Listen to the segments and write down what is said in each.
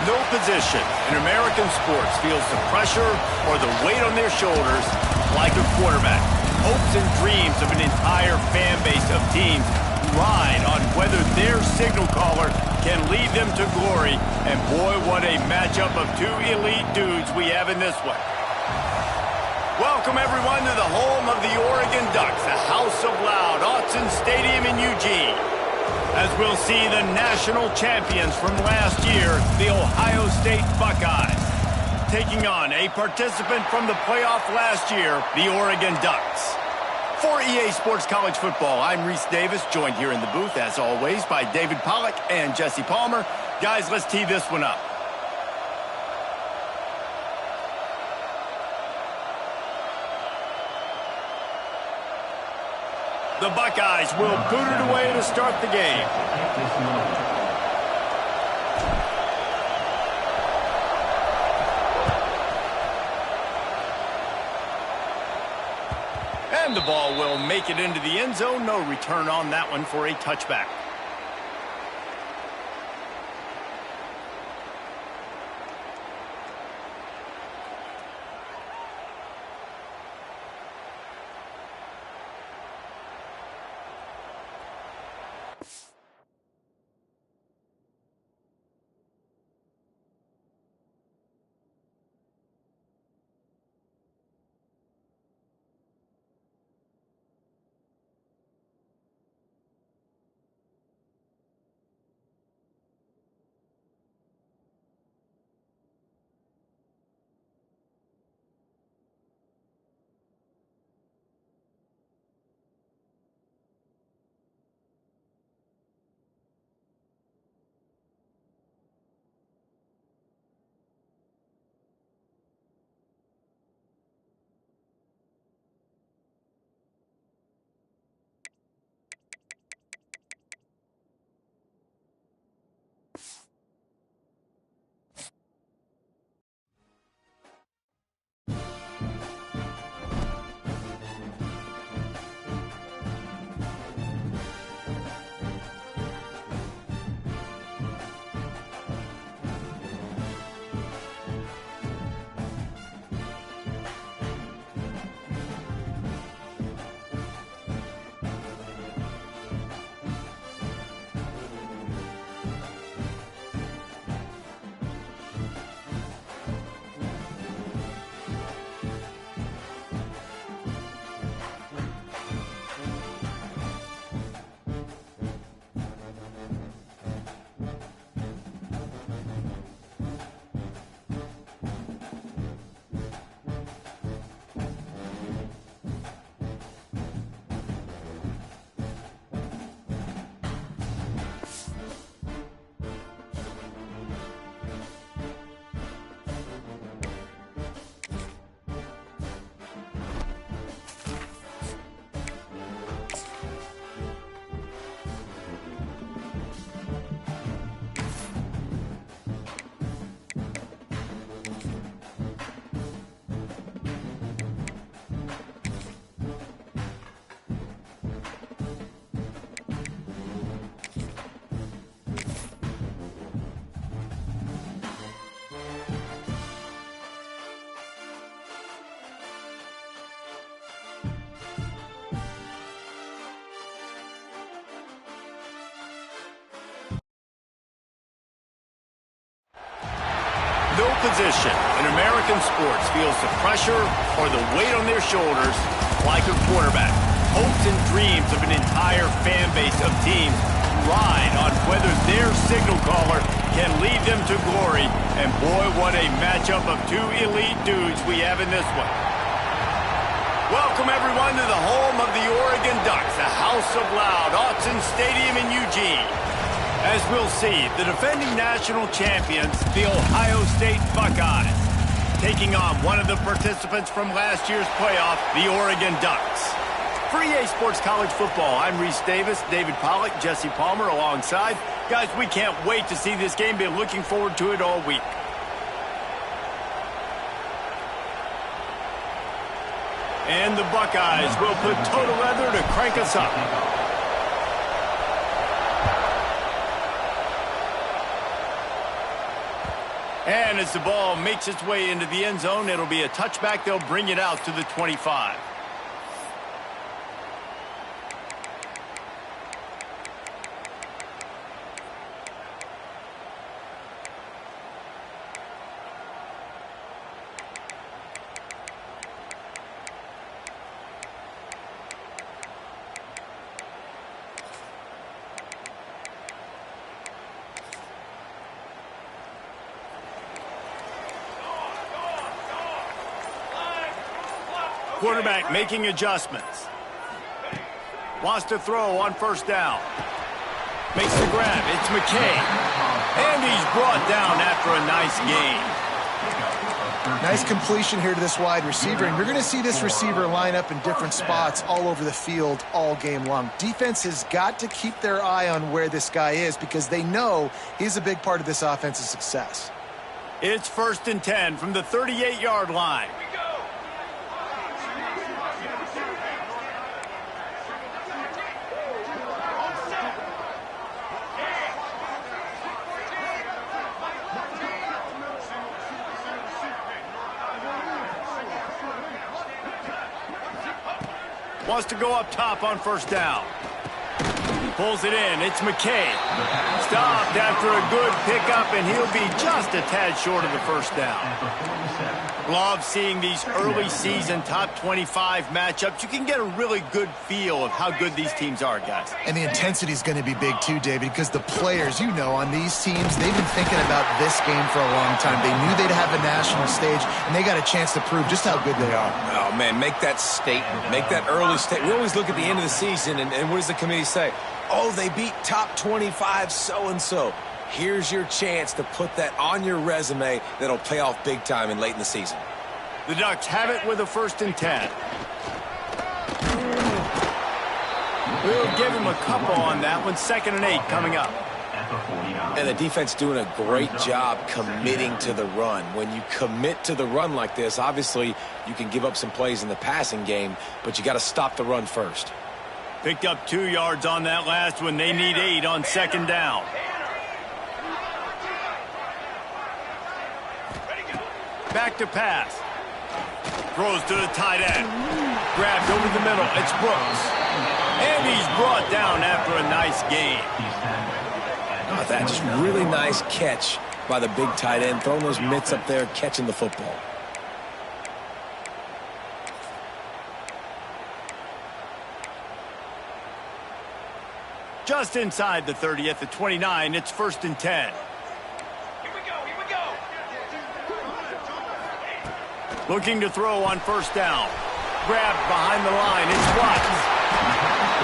No position in American sports feels the pressure or the weight on their shoulders like a quarterback. Hopes and dreams of an entire fan base of teams ride on whether their signal caller can lead them to glory. And boy, what a matchup of two elite dudes we have in this one. Welcome, everyone, to the home of the Oregon Ducks, the House of Loud, Autzen Stadium in Eugene, as we'll see the national champions from last year, the Ohio State Buckeyes, taking on a participant from the playoff last year, the Oregon Ducks. For EA Sports College Football, I'm Reese Davis, joined here in the booth, as always, by David Pollack and Jesse Palmer. Guys, let's tee this one up. The Buckeyes will boot it away to start the game. And the ball will make it into the end zone. No return on that one for a touchback. No position in American sports feels the pressure or the weight on their shoulders like a quarterback. Hopes and dreams of an entire fan base of teams ride on whether their signal caller can lead them to glory. And boy, what a matchup of two elite dudes we have in this one. Welcome, everyone, to the home of the Oregon Ducks, the House of Loud, Autzen Stadium in Eugene, as we'll see the defending national champions, the Ohio State Buckeyes, taking on one of the participants from last year's playoff, the Oregon Ducks. For EA Sports College Football, I'm Reese Davis, David Pollack, Jesse Palmer alongside. Guys, we can't wait to see this game. Been looking forward to it all week. And the Buckeyes will put total leather to crank us up. And as the ball makes its way into the end zone, it'll be a touchback. They'll bring it out to the 25. Quarterback making adjustments. Wants to throw on first down. Makes the grab. It's McKay. And he's brought down after a nice gain. Nice completion here to this wide receiver. And you're going to see this receiver line up in different spots all over the field all game long. Defense has got to keep their eye on where this guy is because they know he's a big part of this offense's success. It's 1st and 10 from the 38-yard line. Wants to go up top on first down. Pulls it in. It's McKay. Stopped after a good pickup, and he'll be just a tad short of the first down. Love seeing these early season top 25 matchups. You can get a really good feel of how good these teams are, guys. And the intensity is going to be big too, David, because the players, you know, on these teams, they've been thinking about this game for a long time. They knew they'd have a national stage, and they got a chance to prove just how good they are. Oh, man, make that statement. Make that early statement. We always look at the end of the season, and what does the committee say? Oh, they beat top 25 so-and-so. Here's your chance to put that on your resume that'll pay off big time and late in the season. The Ducks have it with a 1st and 10. We'll give him a couple on that one. 2nd and 8 coming up. And the defense doing a great job committing to the run. When you commit to the run like this, obviously you can give up some plays in the passing game, but you got to stop the run first. Picked up 2 yards on that last one. They need 8 on 2nd down. Back to pass. Throws to the tight end. Grabbed over the middle. It's Brooks. And he's brought down after a nice gain. Oh, that just really nice catch by the big tight end. Throwing those mitts up there, catching the football. Just inside the 30 at the 29. It's 1st and 10. Looking to throw on first down. Grabbed behind the line. It's Watts.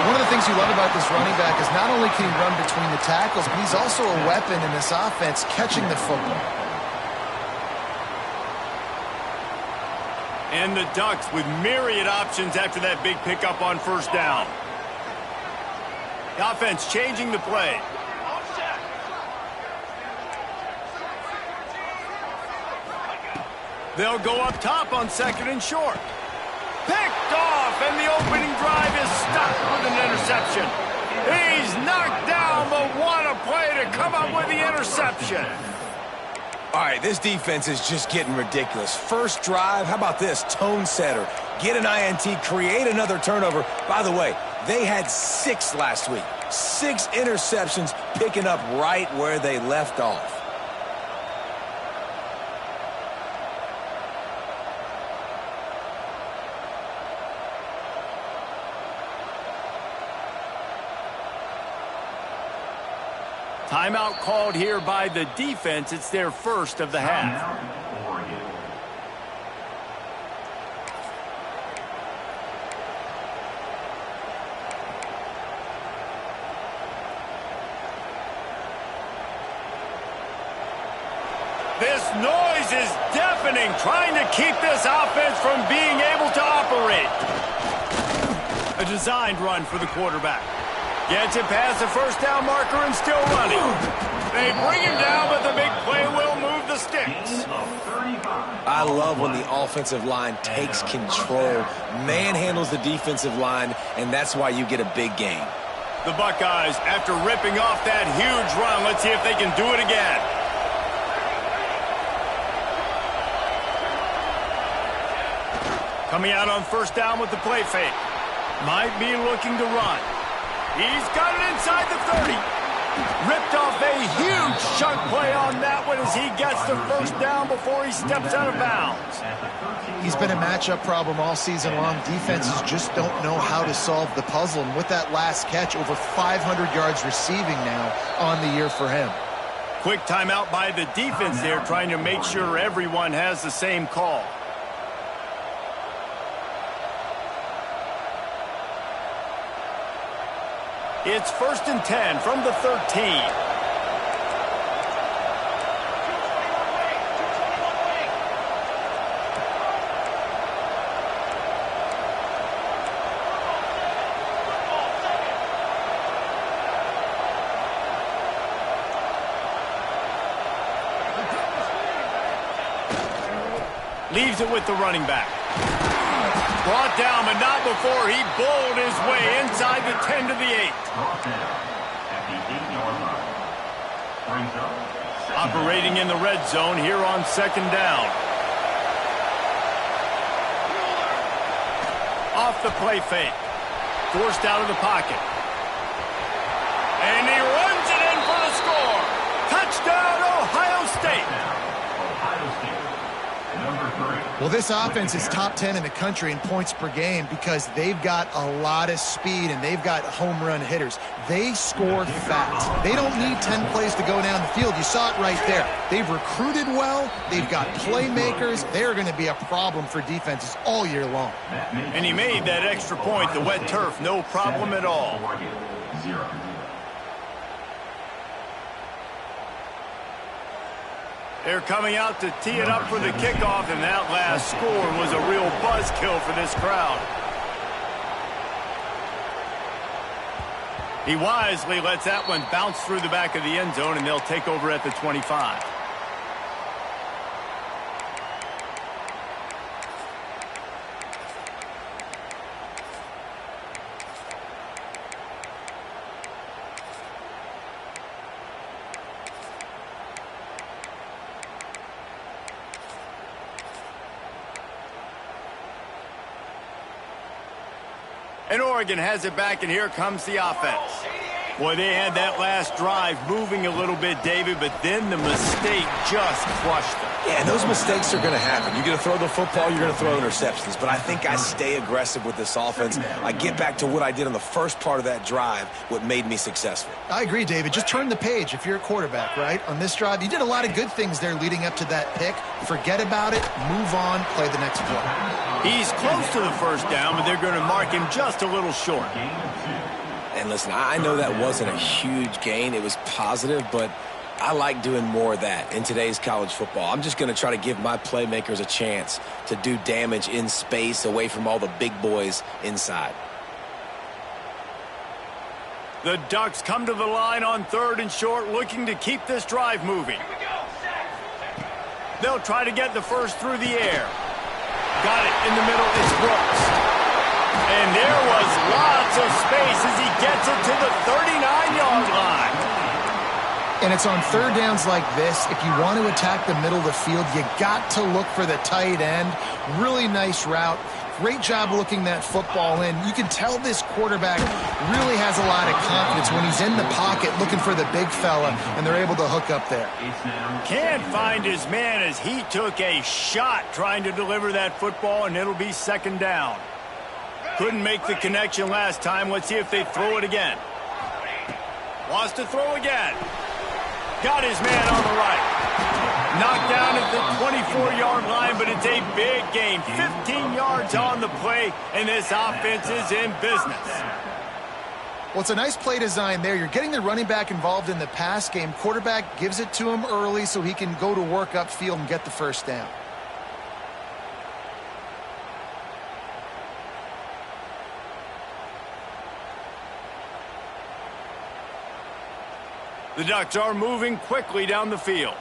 One of the things you love about this running back is not only can he run between the tackles, but he's also a weapon in this offense catching the football. And the Ducks with myriad options after that big pickup on first down. The offense changing the play. They'll go up top on 2nd and short. Picked off, and the opening drive is stopped with an interception. He's knocked down, but what a play to come up with the interception. All right, this defense is just getting ridiculous. First drive, how about this? Tone setter. Get an INT, create another turnover. By the way, they had 6 last week. 6 interceptions, picking up right where they left off. Timeout called here by the defense. It's their first of the half. This noise is deafening, trying to keep this offense from being able to operate. A designed run for the quarterback. Gets it past the first down marker and still running. They bring him down, but the big play will move the sticks. I love when the offensive line takes control, manhandles the defensive line, and that's why you get a big gain. The Buckeyes, after ripping off that huge run, let's see if they can do it again. Coming out on first down with the play fake. Might be looking to run. He's got it inside the 30. Ripped off a huge chunk play on that one as he gets the first down before he steps out of bounds. He's been a matchup problem all season long. Defenses just don't know how to solve the puzzle. And with that last catch, over 500 yards receiving now on the year for him. Quick timeout by the defense there, trying to make sure everyone has the same call. It's 1st and 10 from the 13. Leaves it with the running back. Brought down, but not before he bowled his way inside the 10 to the 8. Operating in the red zone here on 2nd down. Off the play fake. Forced out of the pocket. And he runs it in for the score. Touchdown, Ohio State. Well, this offense is top 10 in the country in points per game because they've got a lot of speed and they've got home run hitters. They score fast. They don't need 10 plays to go down the field. You saw it right there. They've recruited well. They've got playmakers. They're going to be a problem for defenses all year long. And he made that extra point. The wet turf, no problem at all. They're coming out to tee it up for the kickoff, and that last score was a real buzzkill for this crowd. He wisely lets that one bounce through the back of the end zone, and they'll take over at the 25. And Oregon has it back, and here comes the offense. Boy, they had that last drive moving a little bit, David, but then the mistake just crushed them. Yeah, those mistakes are going to happen. You're going to throw the football, you're going to throw interceptions. But I think I stay aggressive with this offense. I get back to what I did on the first part of that drive, what made me successful. I agree, David. Just turn the page if you're a quarterback, right? On this drive, you did a lot of good things there leading up to that pick. Forget about it, move on, play the next play. He's close to the first down, but they're going to mark him just a little short. And listen, I know that wasn't a huge gain. It was positive, but I like doing more of that in today's college football. I'm just going to try to give my playmakers a chance to do damage in space away from all the big boys inside. The Ducks come to the line on 3rd and short, looking to keep this drive moving. They'll try to get the first through the air. Got it in the middle. It's Brooks. And there was lots of space as he gets it to the 39-yard line. And it's on 3rd downs like this. If you want to attack the middle of the field, you got to look for the tight end. Really nice route. Great job looking that football in. You can tell this quarterback really has a lot of confidence when he's in the pocket looking for the big fella, and they're able to hook up there. Can't find his man as he took a shot trying to deliver that football, and it'll be 2nd down. Couldn't make the connection last time. Let's see if they throw it again. Wants to throw again. Got his man on the right. Knocked down at the 24-yard line, but it's a big gain. 15 yards on the play, and this offense is in business. Well, it's a nice play design there. You're getting the running back involved in the pass game. Quarterback gives it to him early so he can go to work upfield and get the first down. The Ducks are moving quickly down the field.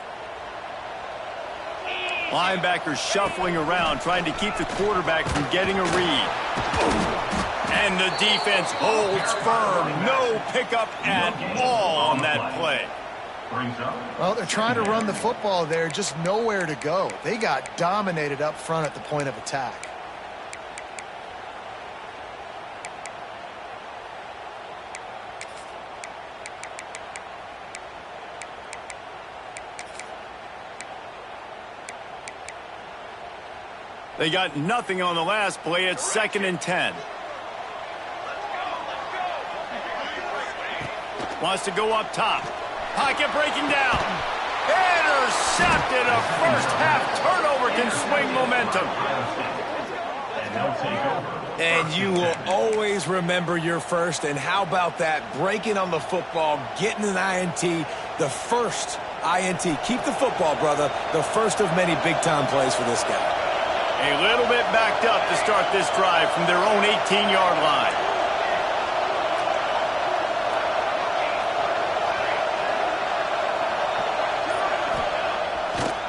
Linebackers shuffling around, trying to keep the quarterback from getting a read. And the defense holds firm. No pickup at all on that play. Well, they're trying to run the football there, just nowhere to go. They got dominated up front at the point of attack. They got nothing on the last play. It's 2nd and 10. Wants to go up top. Pocket breaking down. Intercepted. A first-half turnover can swing momentum. And you will always remember your first. And how about that? Breaking on the football, getting an INT, the first INT. Keep the football, brother. The first of many big-time plays for this guy. A little bit backed up to start this drive from their own 18-yard line.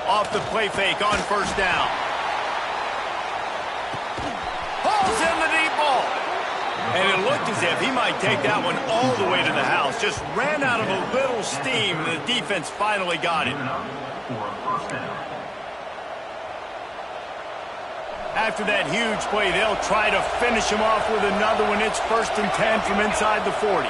Off the play fake on first down. Pulls in the deep ball. And it looked as if he might take that one all the way to the house. Just ran out of a little steam, and the defense finally got it. After that huge play, they'll try to finish him off with another one. It's 1st and 10 from inside the 40.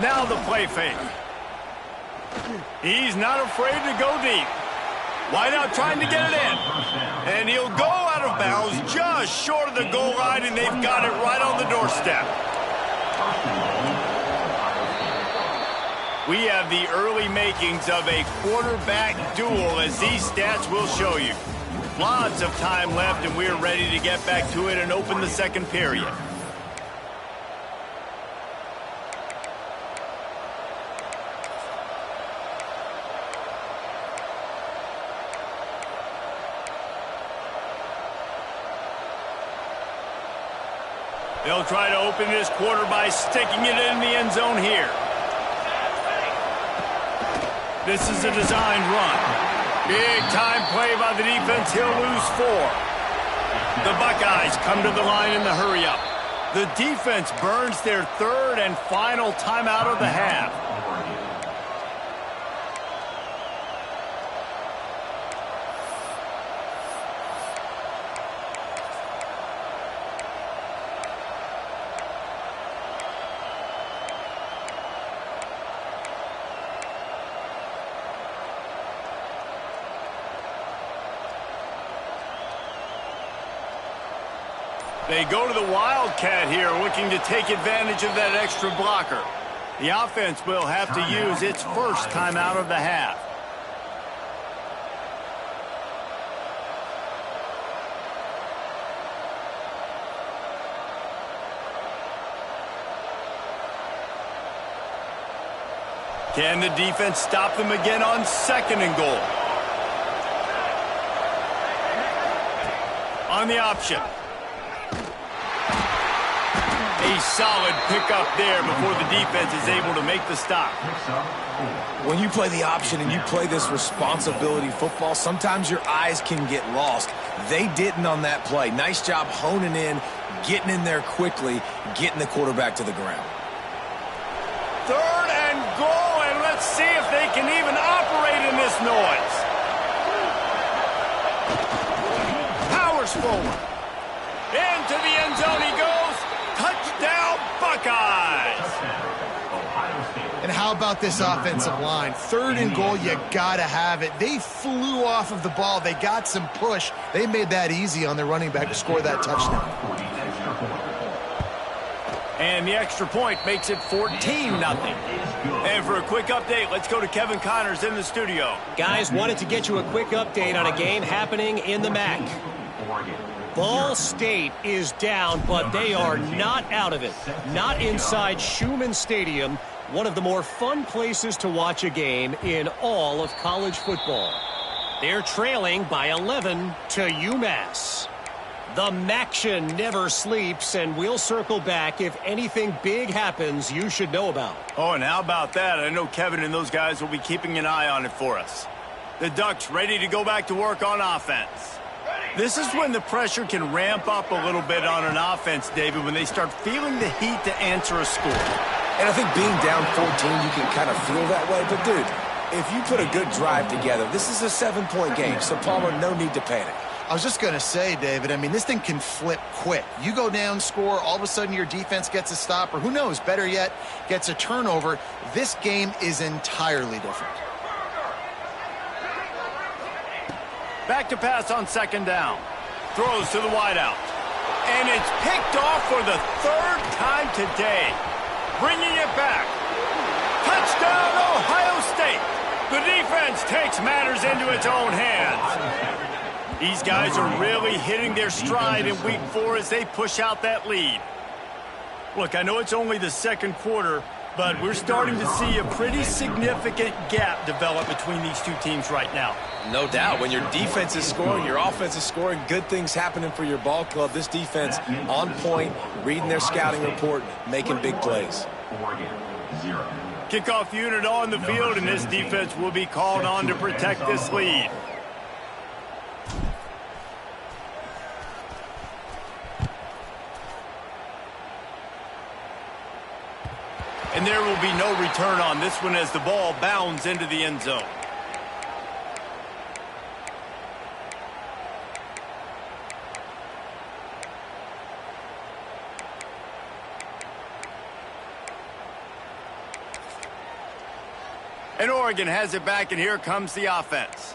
Now the play fake. He's not afraid to go deep. Wideout trying to get it in. And he'll go out of bounds just short of the goal line, and they've got it right on the doorstep. We have the early makings of a quarterback duel, as these stats will show you. Lots of time left, and we're ready to get back to it and open the second period. They'll try to open this quarter by sticking it in the end zone here. This is a designed run. Big time play by the defense. He'll lose 4. The Buckeyes come to the line in the hurry up. The defense burns their 3rd and final timeout of the half. They go to the Wildcat here, looking to take advantage of that extra blocker. The offense will have to use its first timeout of the half. Can the defense stop them again on 2nd and goal? On the option. A solid pickup there before the defense is able to make the stop. When you play the option and you play this responsibility football, sometimes your eyes can get lost. They didn't on that play. Nice job honing in, getting in there quickly, getting the quarterback to the ground. 3rd and goal, and let's see if they can even operate in this noise. Powers forward. Into the end zone he goes. Touchdown, Buckeyes! And how about this offensive line? 3rd and goal, you gotta have it. They flew off of the ball. They got some push. They made that easy on their running back to score that touchdown. And the extra point makes it 14-0. And for a quick update, let's go to Kevin Connors in the studio. Guys, wanted to get you a quick update on a game happening in the MAC. Ball State is down, but they are not out of it. Not inside Schumann Stadium, one of the more fun places to watch a game in all of college football. They're trailing by 11 to UMass. The MACtion never sleeps, and we'll circle back if anything big happens you should know about. Oh, and how about that? I know Kevin and those guys will be keeping an eye on it for us. The Ducks ready to go back to work on offense. This is when the pressure can ramp up a little bit on an offense, David, when they start feeling the heat to answer a score. And I think being down 14, you can kind of feel that way. But, dude, if you put a good drive together, this is a 7-point game, so Palmer, no need to panic. I was just going to say, David, I mean, this thing can flip quick. You go down, score, all of a sudden your defense gets a stop, or who knows, better yet, gets a turnover. This game is entirely different. Back to pass on second down. Throws to the wideout. And it's picked off for the third time today. Bringing it back. Touchdown, Ohio State. The defense takes matters into its own hands. These guys are really hitting their stride in week 4 as they push out that lead. Look, I know it's only the second quarter, but we're starting to see a pretty significant gap develop between these two teams right now. No doubt. When your defense is scoring, your offense is scoring, good things happening for your ball club. This defense on point, reading their scouting report, making big plays. Kickoff unit on the field, and this defense will be called on to protect this lead. And there will be no return on this one as the ball bounds into the end zone. And Oregon has it back, and here comes the offense.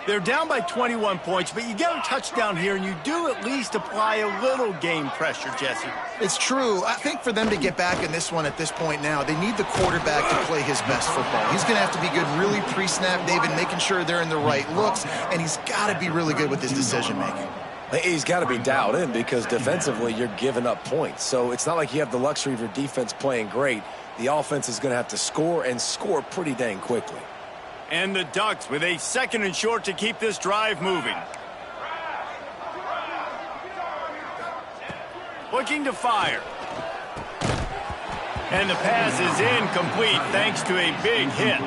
They're down by 21 points, but you get a touchdown here, and you do at least apply a little game pressure, Jesse. It's true. I think for them to get back in this one at this point now, they need the quarterback to play his best football. He's going to have to be good really pre-snap, David, making sure they're in the right looks, and he's got to be really good with his decision-making. He's got to be dialed in because defensively you're giving up points. So it's not like you have the luxury of your defense playing great. The offense is going to have to score and score pretty dang quickly. And the Ducks with a 2nd and short to keep this drive moving. Looking to fire. And the pass is incomplete thanks to a big hit.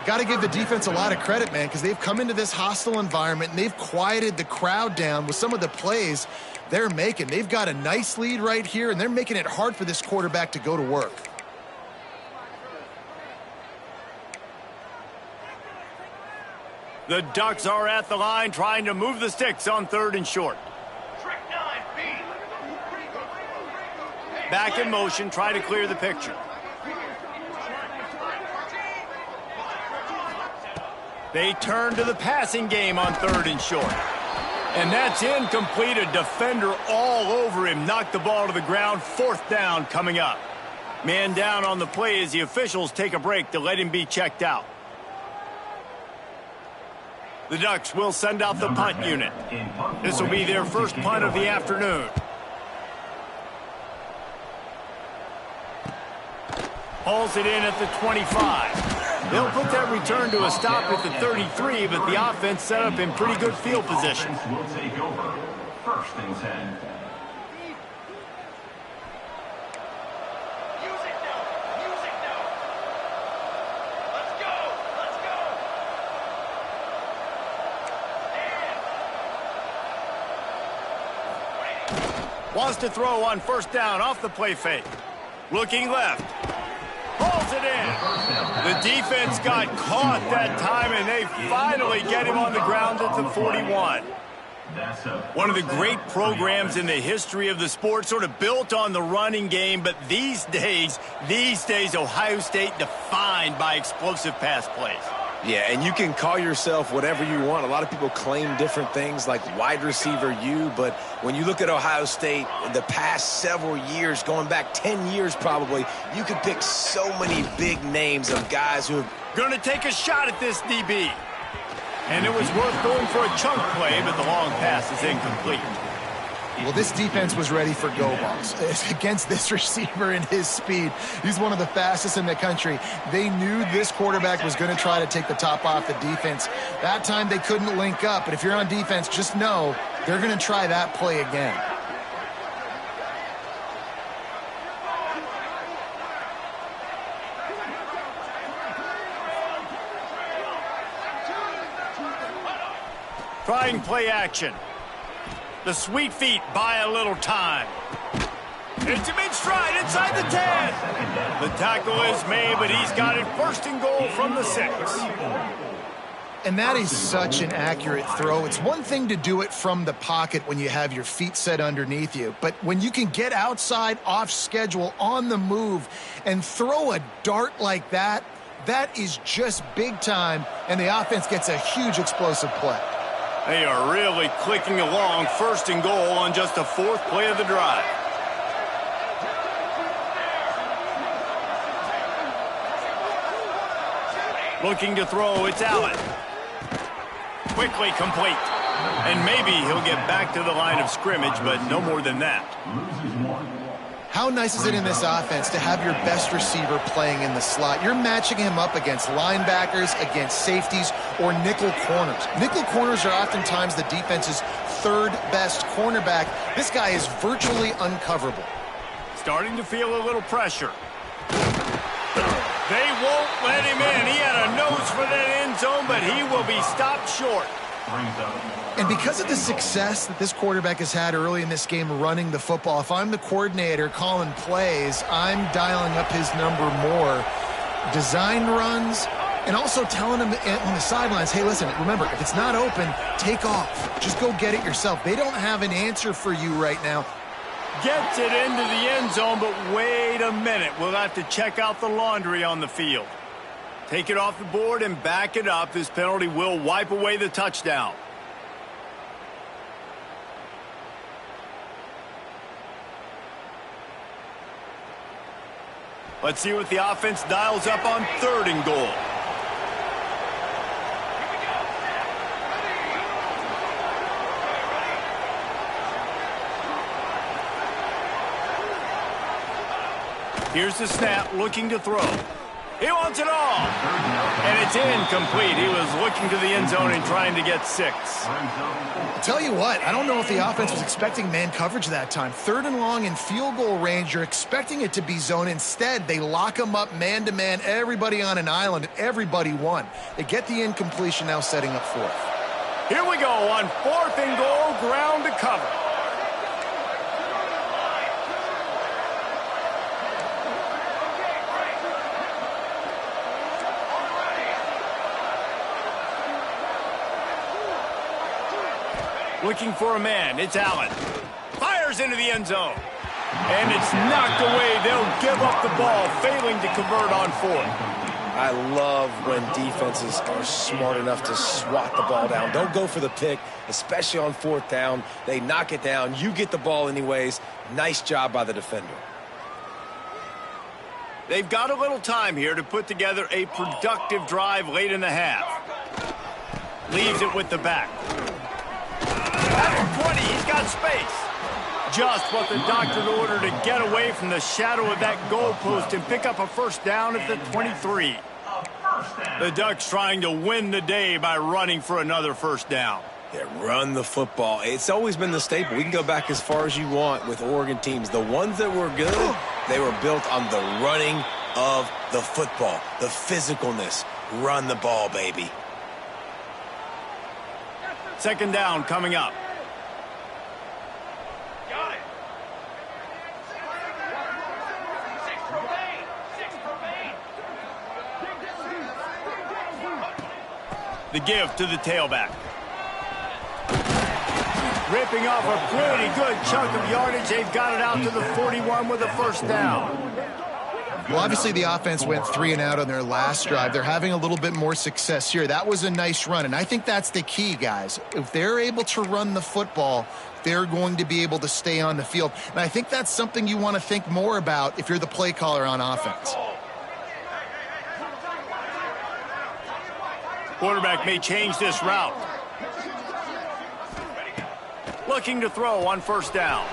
Got to give the defense a lot of credit, man, because they've come into this hostile environment and they've quieted the crowd down with some of the plays they're making. They've got a nice lead right here, and they're making it hard for this quarterback to go to work. The Ducks are at the line trying to move the sticks on 3rd and short. Back in motion, try to clear the picture. They turn to the passing game on 3rd and short. And that's incomplete. A defender all over him. Knocked the ball to the ground. 4th down coming up. Man down on the play as the officials take a break to let him be checked out. The Ducks will send out the punt unit. This will be their first punt of the afternoon. Hauls it in at the 25. They'll put that return to a stop at the 33, but the offense set up in pretty good field position. Will take over. 1st and 10. Wants to throw on 1st down off the play fake. Looking left. Pulls it in. The defense got caught that time, and they finally get him on the ground at the 41. One of the great programs in the history of the sport, sort of built on the running game, but these days, Ohio State defined by explosive pass plays. Yeah, and you can call yourself whatever you want. A lot of people claim different things like wide receiver U, but when you look at Ohio State the past several years, going back 10 years probably, you could pick so many big names of guys who have... Going to take a shot at this DB. And it was worth going for a chunk play, but the long pass is incomplete. Well, this defense was ready for go balls against this receiver and his speed. He's one of the fastest in the country. They knew this quarterback was going to try to take the top off the defense. That time they couldn't link up, but if you're on defense, just know they're going to try that play again. Trying play action. The sweet feet buy a little time. It's him in stride inside the 10. The tackle is made, but he's got it first and goal from the 6. And that is such an accurate throw. It's one thing to do it from the pocket when you have your feet set underneath you, but when you can get outside, off schedule, on the move, and throw a dart like that, that is just big time, and the offense gets a huge explosive play. They are really clicking along, first and goal on just the 4th play of the drive. Looking to throw, it's Allen. Quickly complete. And maybe he'll get back to the line of scrimmage, but no more than that. How nice is it in this offense to have your best receiver playing in the slot? You're matching him up against linebackers, against safeties, or nickel corners. Nickel corners are oftentimes the defense's 3rd best cornerback. This guy is virtually uncoverable. Starting to feel a little pressure. They won't let him in. He had a nose for that end zone, but he will be stopped short. And because of the success that this quarterback has had early in this game running the football, if I'm the coordinator calling plays, I'm dialing up his number more. Design runs, and also telling him on the sidelines, hey, listen, remember, if it's not open, take off. Just go get it yourself. They don't have an answer for you right now. Gets it into the end zone, but wait a minute. We'll have to check out the laundry on the field. Take it off the board and back it up. This penalty will wipe away the touchdown. Let's see what the offense dials up on 3rd and goal. Here's the snap, looking to throw. He wants it all. And it's incomplete. He was looking to the end zone and trying to get 6. I'll tell you what, I don't know if the offense was expecting man coverage that time. 3rd and long in field goal range, you're expecting it to be zone. Instead, they lock them up man-to-man, everybody on an island, and everybody won. They get the incompletion, now setting up 4th. Here we go on 4th and goal, ground to cover. Looking for a man. It's Allen. Fires into the end zone. And it's knocked away. They'll give up the ball, failing to convert on 4th. I love when defenses are smart enough to swat the ball down. Don't go for the pick, especially on 4th down. They knock it down. You get the ball anyways. Nice job by the defender. They've got a little time here to put together a productive drive late in the half. Leaves it with the back. At 20, he's got space. Just what the doctor ordered to get away from the shadow of that goalpost and pick up a 1st down at the 23. The Ducks trying to win the day by running for another 1st down. Yeah, run the football. It's always been the staple. We can go back as far as you want with Oregon teams. The ones that were good, they were built on the running of the football, the physicalness. Run the ball, baby. 2nd down coming up. The give to the tailback. Ripping off a pretty good chunk of yardage. They've got it out to the 41 with a 1st down. Well, obviously the offense went 3 and out on their last drive. They're having a little bit more success here. That was a nice run, and I think that's the key, guys. If they're able to run the football, they're going to be able to stay on the field. And I think that's something you want to think more about if you're the play caller on offense. Quarterback may change this route. Looking to throw on 1st down.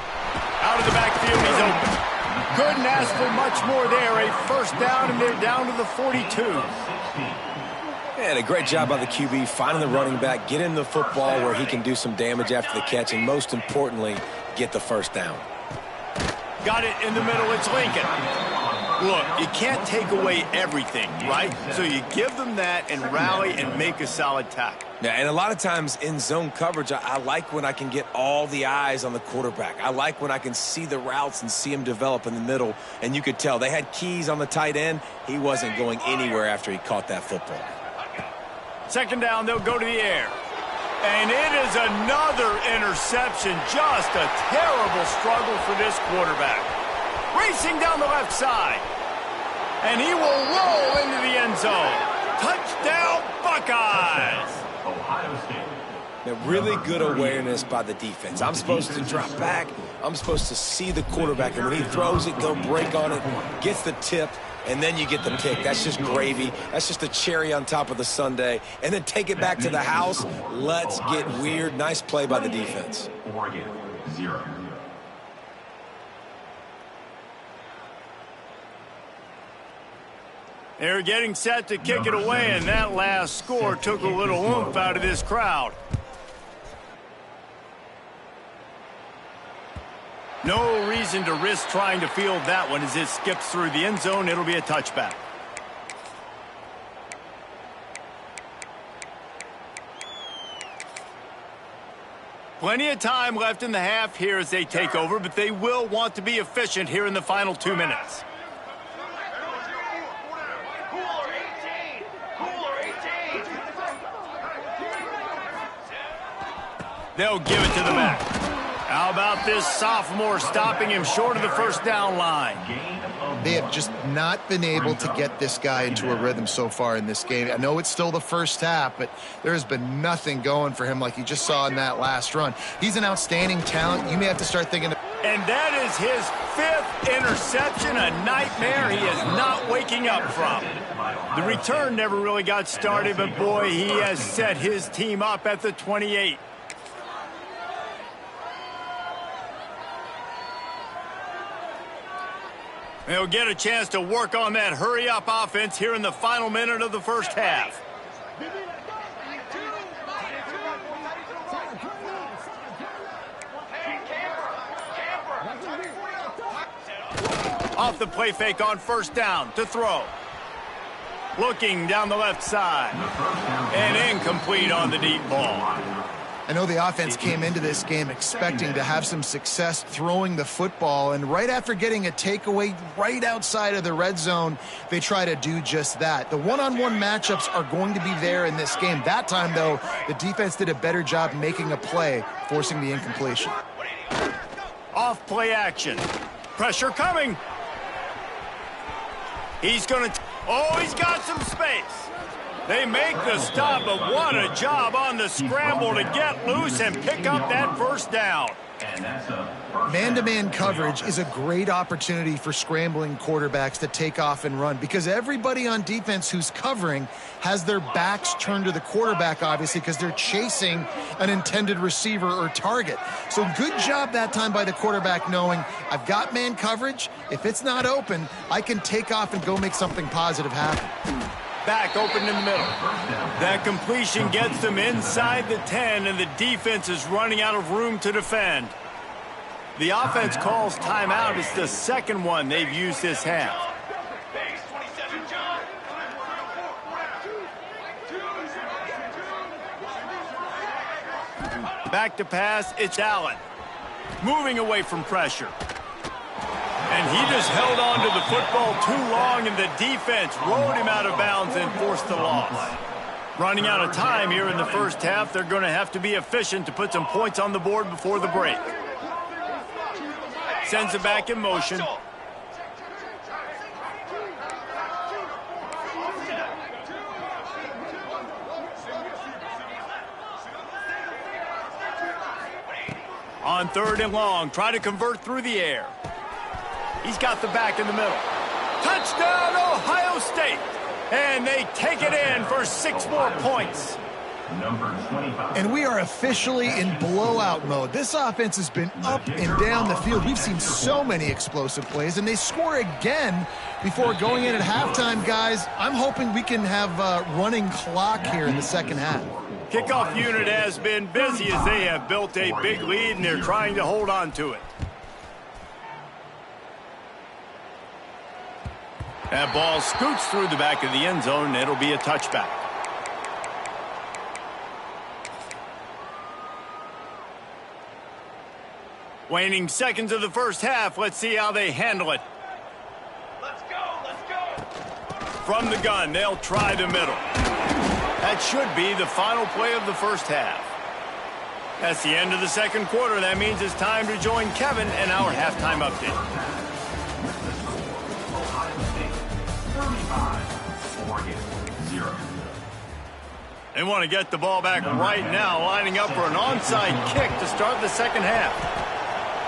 Out of the backfield, he's open. Couldn't ask for much more there. A 1st down, and they're down to the 42. And a great job by the QB, finding the running back, get him the football where he can do some damage after the catch, and most importantly, get the 1st down. Got it in the middle. It's Lincoln. Look, you can't take away everything, right? So you give them that and rally and make a solid tackle. Yeah, and a lot of times in zone coverage, I like when I can get all the eyes on the quarterback. I like when I can see the routes and see him develop in the middle. And you could tell they had keys on the tight end. He wasn't going anywhere after he caught that football. Second down, they'll go to the air. And it is another interception. Just a terrible struggle for this quarterback. Racing down the left side. And he will roll into the end zone. Touchdown, Buckeyes! Ohio State. Now, really good awareness by the defense. I'm supposed to drop back. I'm supposed to see the quarterback. And when he throws it, go break on it, gets the tip, and then you get the pick. That's just gravy. That's just a cherry on top of the sundae. And then take it back to the house. Let's get weird. Nice play by the defense. Oregon, 0. They're getting set to kick it away, and that last score took a little oomph out of this crowd. No reason to risk trying to field that one as it skips through the end zone. It'll be a touchback. Plenty of time left in the half here as they take over, but they will want to be efficient here in the final 2 minutes. They'll give it to the back. How about this sophomore stopping him short of the first down line? They have just not been able to get this guy into a rhythm so far in this game. I know it's still the first half, but there has been nothing going for him like you just saw in that last run. He's an outstanding talent. You may have to start thinking. And that is his 5th interception, a nightmare he is not waking up from. The return never really got started, but boy, he has set his team up at the 28. They'll get a chance to work on that hurry-up offense here in the final minute of the first half. Off the play fake on first down to throw. Looking down the left side. And incomplete on the deep ball. I know the offense came into this game expecting to have some success throwing the football, and right after getting a takeaway right outside of the red zone, they try to do just that. The one-on-one matchups are going to be there in this game. That time, though, the defense did a better job making a play, forcing the incompletion. Off play action. Pressure coming. He's going to... Oh, he's got some space. They make the stop, but what a job on the scramble to get loose and pick up that first down. Man-to-man coverage is a great opportunity for scrambling quarterbacks to take off and run because everybody on defense who's covering has their backs turned to the quarterback, obviously, because they're chasing an intended receiver or target. So good job that time by the quarterback knowing I've got man coverage. If it's not open, I can take off and go make something positive happen. Back open in the middle. That completion gets them inside the 10, and the defense is running out of room to defend. The offense calls timeout. It's the second one they've used this half. Back to pass, it's Allen. Moving away from pressure. And he just held on to the football too long, and the defense rolled him out of bounds and forced the loss. Running out of time here in the first half, they're going to have to be efficient to put some points on the board before the break. Sends it back in motion. On 3rd and long, try to convert through the air. He's got the back in the middle. Touchdown, Ohio State! And they take it in for 6 more points. And we are officially in blowout mode. This offense has been up and down the field. We've seen so many explosive plays, and they score again before going in at halftime, guys. I'm hoping we can have a running clock here in the second half. Kickoff unit has been busy as they have built a big lead, and they're trying to hold on to it. That ball scoots through the back of the end zone, and it'll be a touchback. Waning seconds of the first half. Let's see how they handle it. Let's go! From the gun, they'll try the middle. That should be the final play of the first half. That's the end of the second quarter. That means it's time to join Kevin and our halftime update. Ohio State 35, Oregon 0. They want to get the ball back right now, lining up for an onside kick to start the second half.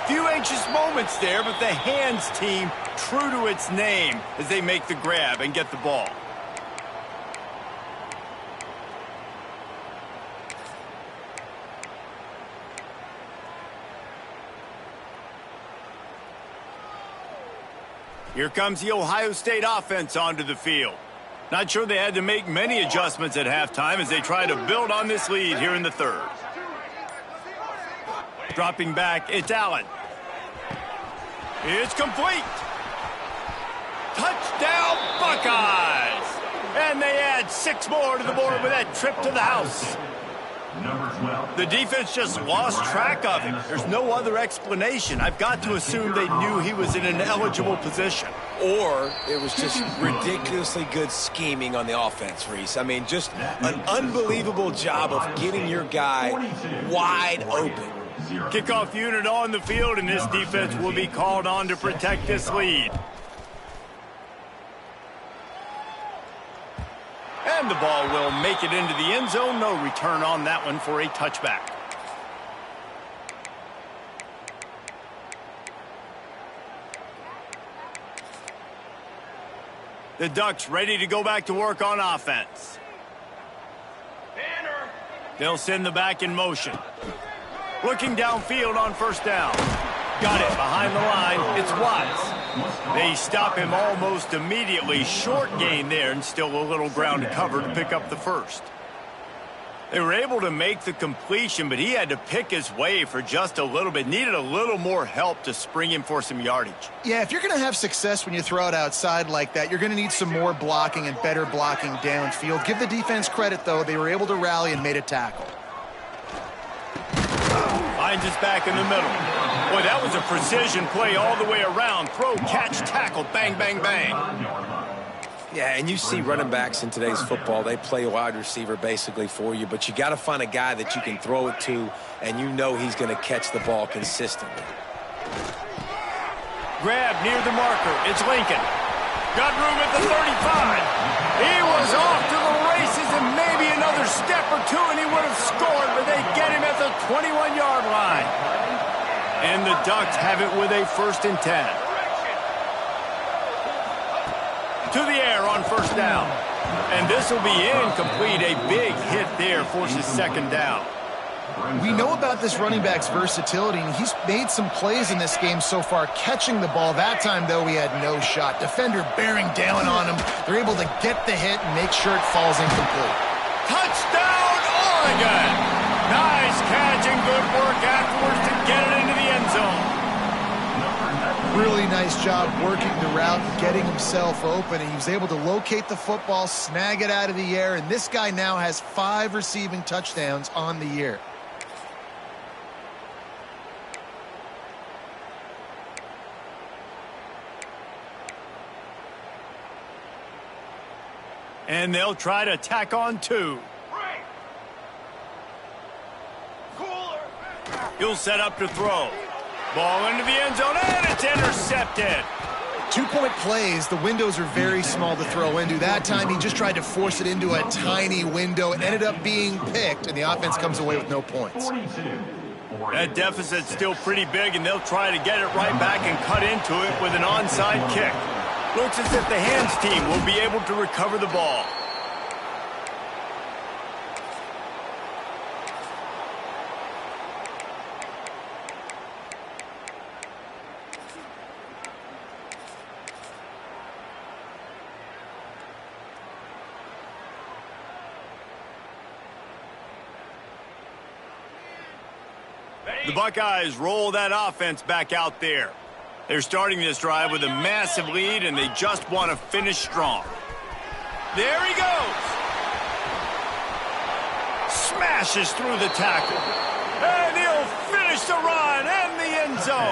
Few anxious moments there, but the hands team true to its name as they make the grab and get the ball. Here comes the Ohio State offense onto the field. Not sure they had to make many adjustments at halftime as they try to build on this lead here in the third. Dropping back, it's Allen. It's complete. Touchdown, Buckeyes! And they add 6 more to the board with that trip to the house. Number 12. The defense just lost track of him. There's no other explanation. I've got to assume they knew he was in an eligible position. Or it was just ridiculously good scheming on the offense, Reese. I mean, just an unbelievable job of getting your guy wide open. Kickoff unit on the field, and this defense will be called on to protect this lead. And the ball will make it into the end zone. No return on that one for a touchback. The Ducks ready to go back to work on offense. They'll send the back in motion. Looking downfield on first down. Got it behind the line. It's Watts. They stop him almost immediately. Short gain there and still a little ground to cover to pick up the first. They were able to make the completion, but he had to pick his way for just a little bit. Needed a little more help to spring him for some yardage. Yeah, if you're going to have success when you throw it outside like that, you're going to need some more blocking and better blocking downfield. Give the defense credit, though. They were able to rally and made a tackle. Finds his back in the middle. Boy, that was a precision play all the way around. Throw, catch, tackle, bang, bang, bang. Yeah, and you see running backs in today's football, they play wide receiver basically for you, but you got to find a guy that you can throw it to, and you know he's going to catch the ball consistently. Grab near the marker. It's Lincoln. Got room at the 35. He was off to the races and maybe another step or two, and he would have scored, but they get him at the 21-yard line. And the Ducks have it with a 1st and 10. To the air on first down. And this will be incomplete. A big hit there forces second down. We know about this running back's versatility, and he's made some plays in this game so far catching the ball. That time, though, he had no shot. Defender bearing down on him. They're able to get the hit and make sure it falls incomplete. Touchdown, Oregon! Nice catch and good work afterwards to get it into the end zone. Really nice job working the route and getting himself open, and he was able to locate the football, snag it out of the air, and this guy now has 5 receiving touchdowns on the year. And they'll try to tack on 2. He'll set up to throw. Ball into the end zone, and it's intercepted. 2-point plays, the windows are very small to throw into. That time, he just tried to force it into a tiny window. It ended up being picked, and the offense comes away with no points. That deficit's still pretty big, and they'll try to get it right back and cut into it with an onside kick. Looks as if the hands team will be able to recover the ball. The Buckeyes roll that offense back out there. They're starting this drive with a massive lead, and they just want to finish strong. There he goes. Smashes through the tackle. And he'll finish the run and the end zone.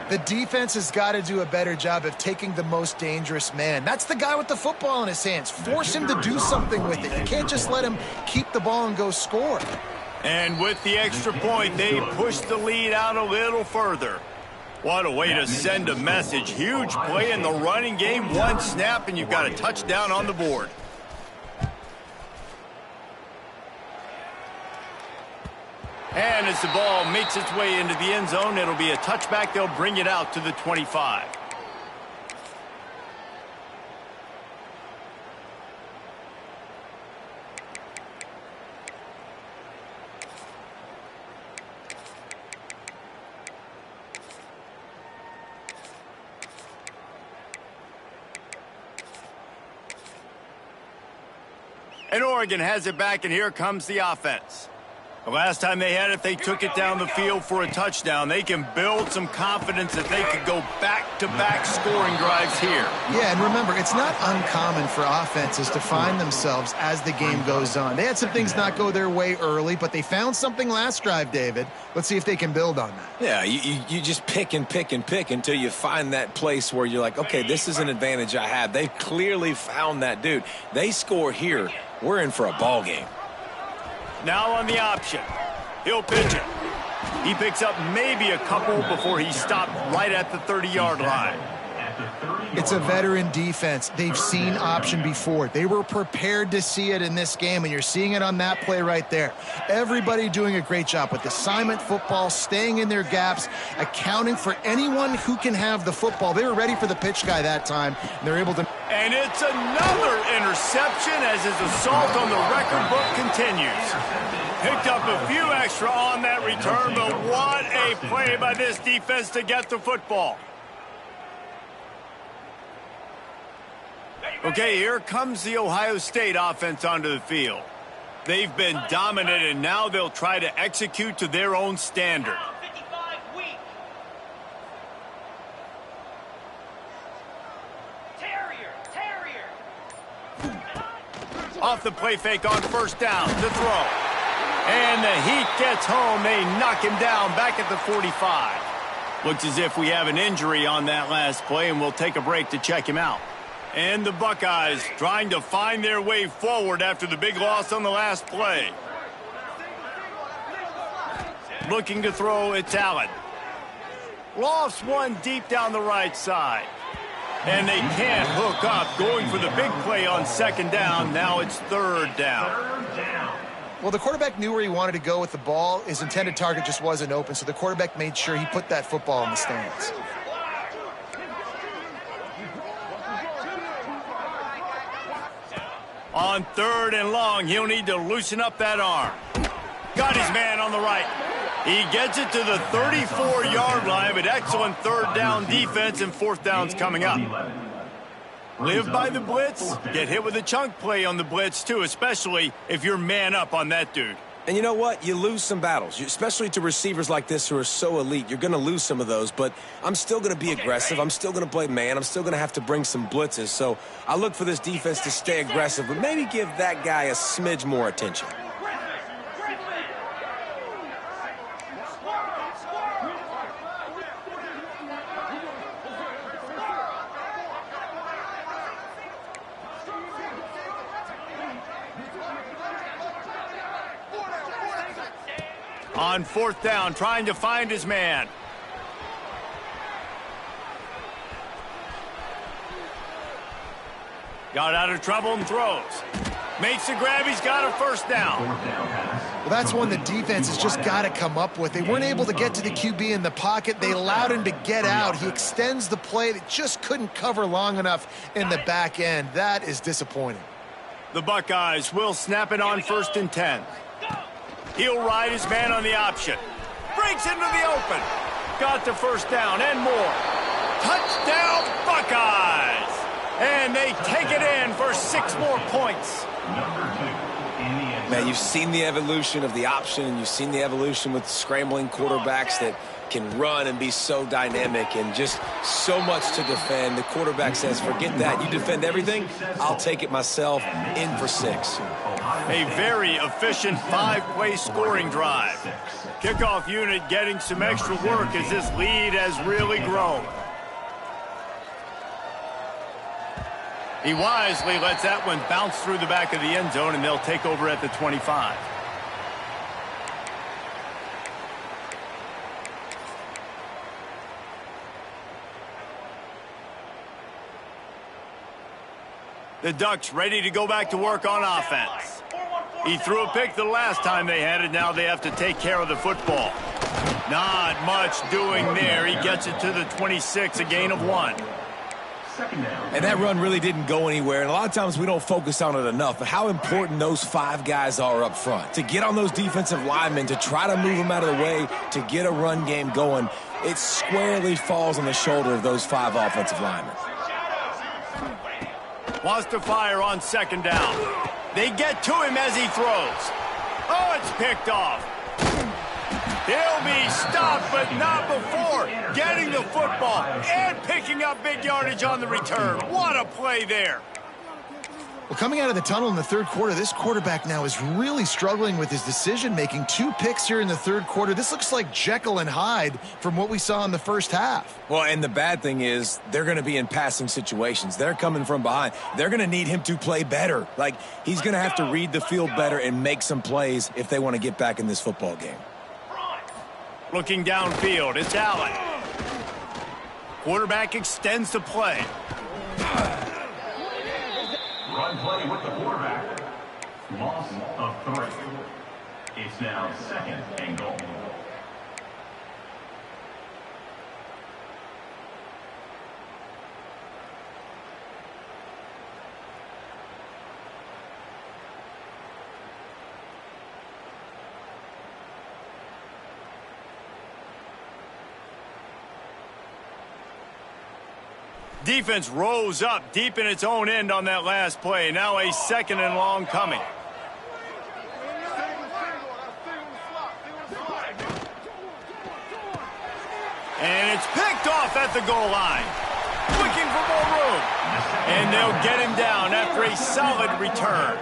The defense has got to do a better job of taking the most dangerous man. That's the guy with the football in his hands. Force him to do something with it. You can't just let him keep the ball and go score. And with the extra point, they push the lead out a little further. What a way to send a message. Huge play in the running game. One snap, and you've got a touchdown on the board. And as the ball makes its way into the end zone, it'll be a touchback. They'll bring it out to the 25. And Oregon has it back, and here comes the offense. The last time they had it, they took it down the field for a touchdown. They can build some confidence that they could go back-to-back scoring drives here. Yeah, and remember, it's not uncommon for offenses to find themselves as the game goes on. They had some things not go their way early, but they found something last drive, David. Let's see if they can build on that. Yeah, you just pick and pick and pick until you find that place where you're like, okay, this is an advantage I have. They've clearly found that dude. They score here. We're in for a ball game. Now on the option. He'll pitch it. He picks up maybe a couple before he stopped right at the 30-yard line. It's a veteran defense. They've seen option before. They were prepared to see it in this game, and you're seeing it on that play right there. Everybody doing a great job with assignment football, staying in their gaps, accounting for anyone who can have the football. They were ready for the pitch guy that time, and they're able to... And it's another interception as his assault on the record book continues. Picked up a few extra on that return, but what a play by this defense to get the football. Okay, here comes the Ohio State offense onto the field. They've been dominant, and now they'll try to execute to their own standard. Off the play fake on first down to throw. And the heat gets home. They knock him down back at the 45. Looks as if we have an injury on that last play, and we'll take a break to check him out. And the Buckeyes trying to find their way forward after the big loss on the last play. Looking to throw, it's Allen. Lofts one deep down the right side. And they can't hook up, going for the big play on second down. Now it's third down. Well, the quarterback knew where he wanted to go with the ball. His intended target just wasn't open, so the quarterback made sure he put that football in the stands. On third and long, he'll need to loosen up that arm. Got his man on the right. He gets it to the 34-yard line, but excellent third down defense, and fourth down's coming up. Live by the blitz, get hit with a chunk play on the blitz too, especially if you're man up on that dude. And you know what? You lose some battles, especially to receivers like this who are so elite. You're going to lose some of those, but I'm still going to be aggressive. I'm still going to play man. I'm still going to have to bring some blitzes. So I look for this defense to stay aggressive, but maybe give that guy a smidge more attention. On fourth down, trying to find his man. Got out of trouble and throws. Makes the grab, he's got a first down. Well, that's one the defense has just got to come up with. They weren't able to get to the QB in the pocket. They allowed him to get out. He extends the play. They just couldn't cover long enough in the back end. That is disappointing. The Buckeyes will snap it on 1st and 10. He'll ride his man on the option. Breaks into the open. Got the first down and more. Touchdown, Buckeyes! And they take it in for 6 more points. Number 2 in the end Man, you've seen the evolution of the option, and you've seen the evolution with scrambling quarterbacks that can run and be so dynamic and just so much to defend. The quarterback says, forget that. You defend everything, I'll take it myself. In for 6. A very efficient 5-play scoring drive. Kickoff unit getting some extra work as this lead has really grown. He wisely lets that one bounce through the back of the end zone, and they'll take over at the 25. The Ducks ready to go back to work on offense. He threw a pick the last time they had it. Now they have to take care of the football. Not much doing there. He gets it to the 26, a gain of 1. And that run really didn't go anywhere, and a lot of times we don't focus on it enough, but how important those 5 guys are up front. To get on those defensive linemen, to try to move them out of the way, to get a run game going, it squarely falls on the shoulder of those 5 offensive linemen. Wants to fire on 2nd down. They get to him as he throws. Oh, it's picked off. He'll be stopped, but not before getting the football and picking up big yardage on the return. What a play there. Well, coming out of the tunnel in the 3rd quarter, this quarterback now is really struggling with his decision-making. 2 picks here in the 3rd quarter. This looks like Jekyll and Hyde from what we saw in the first half. Well, and the bad thing is they're going to be in passing situations. They're coming from behind. They're going to need him to play better. Like, he's going to have to read the field better and make some plays if they want to get back in this football game. Looking downfield, it's Allen. Quarterback extends the play. Run play with the quarterback. Loss of 3. It's now 2nd and goal. Defense rose up deep in its own end on that last play. Now a 2nd and long coming. And it's picked off at the goal line. Looking for more room. And they'll get him down after a solid return.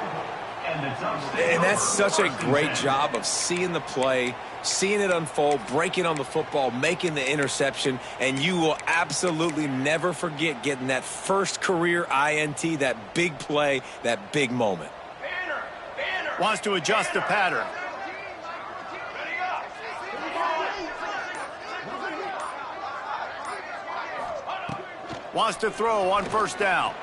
And that's such a great job of seeing the play, seeing it unfold, breaking on the football, making the interception, and you will absolutely never forget getting that first career INT, that big play, that big moment. Wants to adjust the pattern. Wants to throw on 1st down.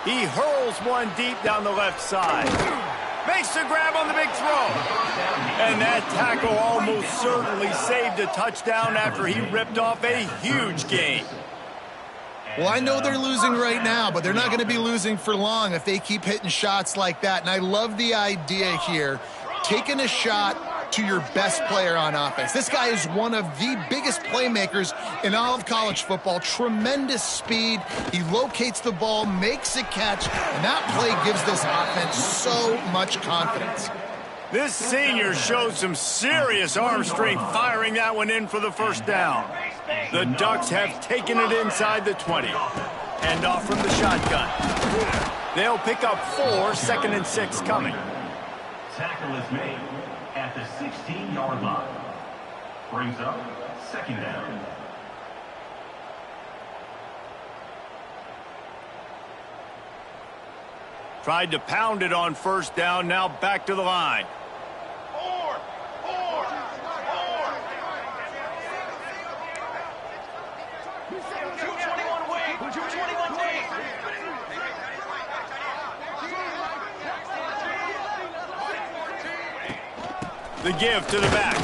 He hurls one deep down the left side. Makes the grab on the big throw. And that tackle almost certainly saved a touchdown after he ripped off a huge gain. Well, I know they're losing right now, but they're not going to be losing for long if they keep hitting shots like that. And I love the idea here, taking a shot to your best player on offense. This guy is one of the biggest playmakers in all of college football. Tremendous speed. He locates the ball, makes a catch, and that play gives this offense so much confidence. This senior showed some serious arm strength firing that one in for the 1st down. The Ducks have taken it inside the 20. Hand off from the shotgun. They'll pick up 4, 2nd and 6 coming. Tackle is made at the 16-yard line. Brings up 2nd down. Tried to pound it on 1st down, now back to the line. The give to the back.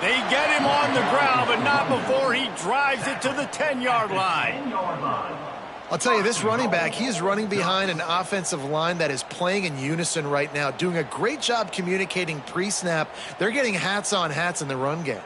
They get him on the ground, but not before he drives it to the 10-yard line. I'll tell you, this running back, he is running behind an offensive line that is playing in unison right now, doing a great job communicating pre-snap. They're getting hats on hats in the run game.